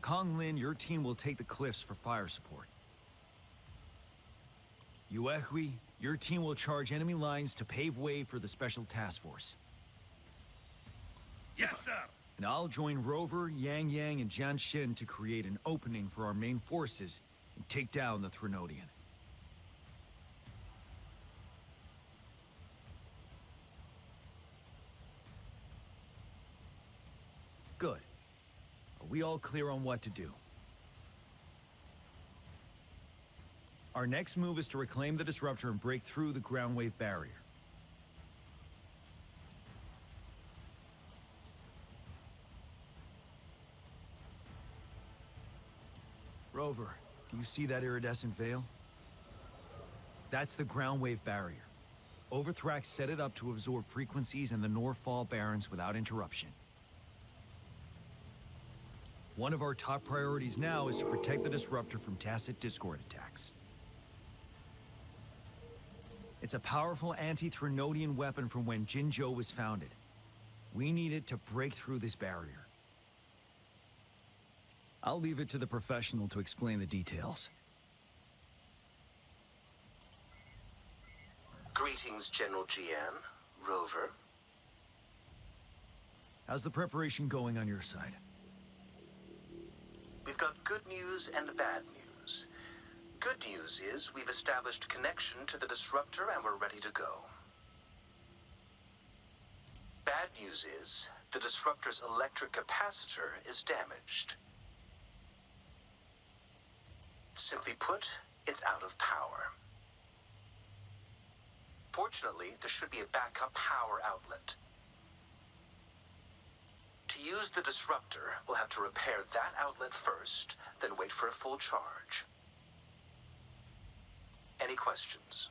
Kong Lin, your team will take the cliffs for fire support. Yuehui, your team will charge enemy lines to pave way for the Special Task Force. Yes, sir. And I'll join Rover, Yangyang, and Jianshin to create an opening for our main forces and take down the Threnodian. Good. Are we all clear on what to do? Our next move is to reclaim the disruptor and break through the ground wave barrier. Rover, do you see that iridescent veil? That's the ground wave barrier. Overthrax set it up to absorb frequencies in the Northfall Barrens without interruption. One of our top priorities now is to protect the disruptor from tacit discord attacks. It's a powerful anti-Threnodian weapon from when Jinzhou was founded. We need it to break through this barrier. I'll leave it to the professional to explain the details. Greetings, General Jiyan, Rover. How's the preparation going on your side? We've got good news and bad news. Good news is we've established connection to the disruptor and we're ready to go. Bad news is the disruptor's electric capacitor is damaged. Simply put, it's out of power. Fortunately, there should be a backup power outlet. To use the disruptor, we'll have to repair that outlet first, then wait for a full charge. Any questions?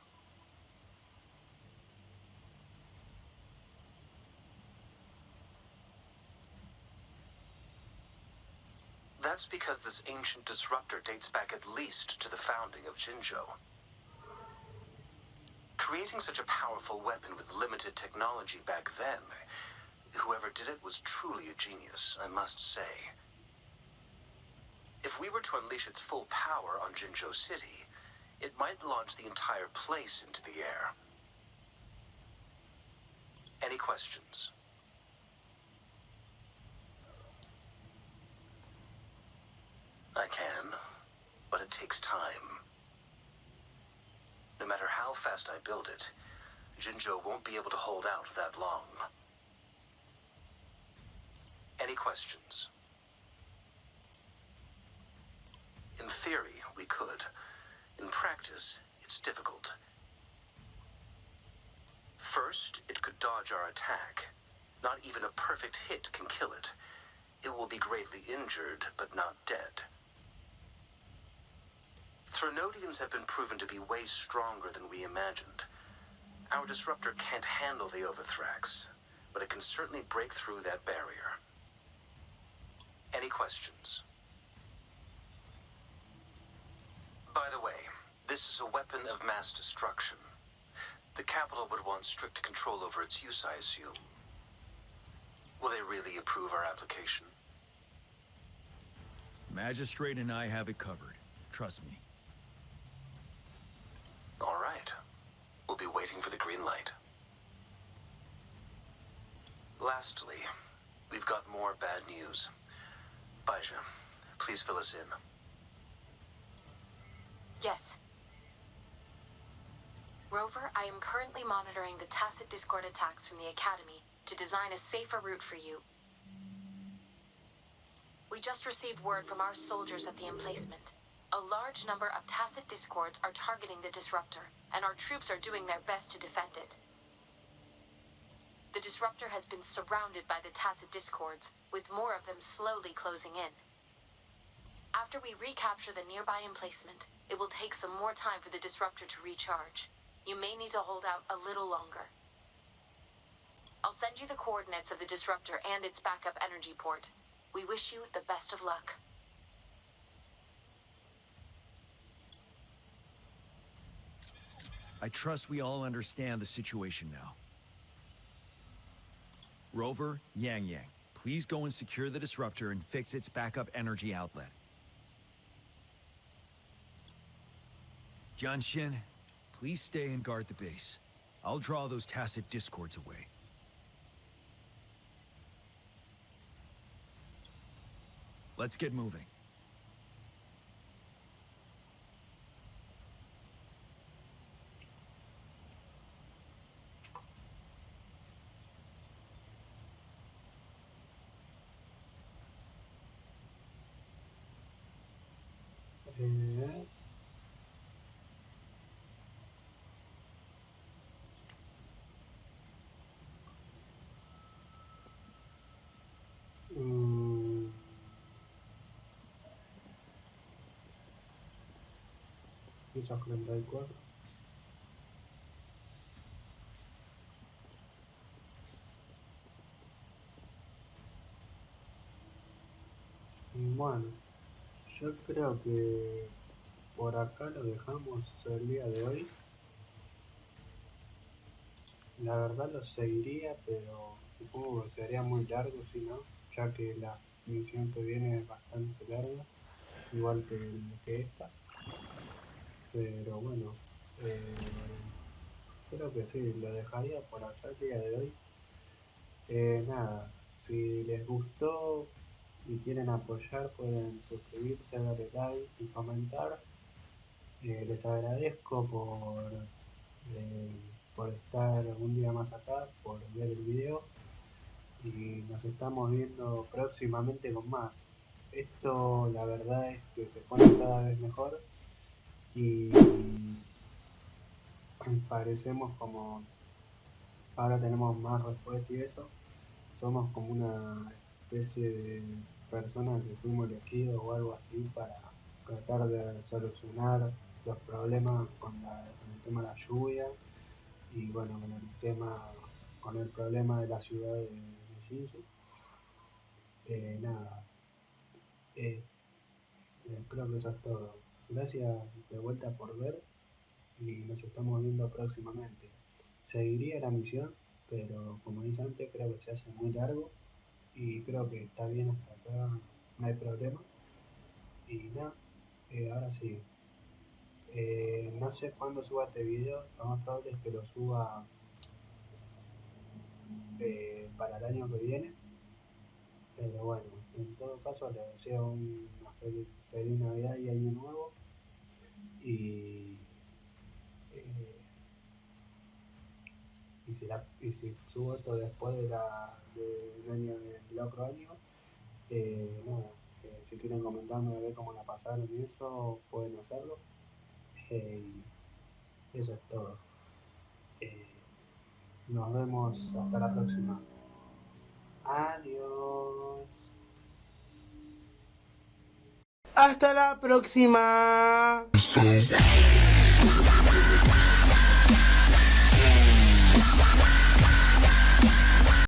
That's because this ancient disruptor dates back at least to the founding of Jinzhou. Creating such a powerful weapon with limited technology back then, whoever did it was truly a genius, I must say. If we were to unleash its full power on Jinzhou City, it might launch the entire place into the air. Any questions? I can, but it takes time. No matter how fast I build it, Jinzhou won't be able to hold out that long. Any questions? In theory, we could. In practice, it's difficult. First, it could dodge our attack. Not even a perfect hit can kill it. It will be gravely injured, but not dead. Threnodians have been proven to be way stronger than we imagined. Our disruptor can't handle the Overthrax, but it can certainly break through that barrier. Any questions? By the way, this is a weapon of mass destruction. The capital would want strict control over its use, I assume. Will they really approve our application? Magistrate and I have it covered. Trust me. All right. We'll be waiting for the green light. Lastly, we've got more bad news. Baija, please fill us in. Yes. Rover, I am currently monitoring the tacit discord attacks from the Academy to design a safer route for you. We just received word from our soldiers at the emplacement. A large number of tacit discords are targeting the disruptor, and our troops are doing their best to defend it. The disruptor has been surrounded by the tacit discords, with more of them slowly closing in. After we recapture the nearby emplacement, it will take some more time for the disruptor to recharge. You may need to hold out a little longer. I'll send you the coordinates of the disruptor and its backup energy port. We wish you the best of luck. I trust we all understand the situation now. Rover, Yangyang, please go and secure the disruptor and fix its backup energy outlet. Jianshin, please stay and guard the base. I'll draw those tacit discords away. Let's get moving. Pisos 34. Bueno, yo creo que por acá lo dejamos el día de hoy. La verdad lo seguiría, pero supongo que sería muy largo si no, ya que la misión que viene es bastante larga, igual que esta. Pero bueno, creo que sí, lo dejaría por acá el día de hoy. Nada, si les gustó y quieren apoyar, pueden suscribirse, darle like y comentar. Les agradezco por estar un día más acá, por ver el video, y nos estamos viendo próximamente con más. Esto la verdad es que se pone cada vez mejor y parecemos como ahora tenemos más respuesta y eso, somos como una especie de personas que fuimos elegidos o algo así para tratar de solucionar los problemas con el tema de la lluvia y bueno, con el problema de la ciudad de Jinsu. Nada, creo que eso es todo. Gracias de vuelta por ver y nos estamos viendo próximamente. Seguiría la misión, pero como dije antes, creo que se hace muy largo y creo que está bien hasta acá, no hay problema. Y nada, ahora sí. No sé cuándo suba este video, lo más probable es que lo suba para el año que viene. Pero bueno, en todo caso les deseo una feliz Navidad y Año Nuevo. Y si subo esto después del año del otro año, nada, si quieren comentarme de ver cómo la pasaron y eso, pueden hacerlo. Eso es todo. Nos vemos hasta la próxima. Adiós. Hasta la próxima.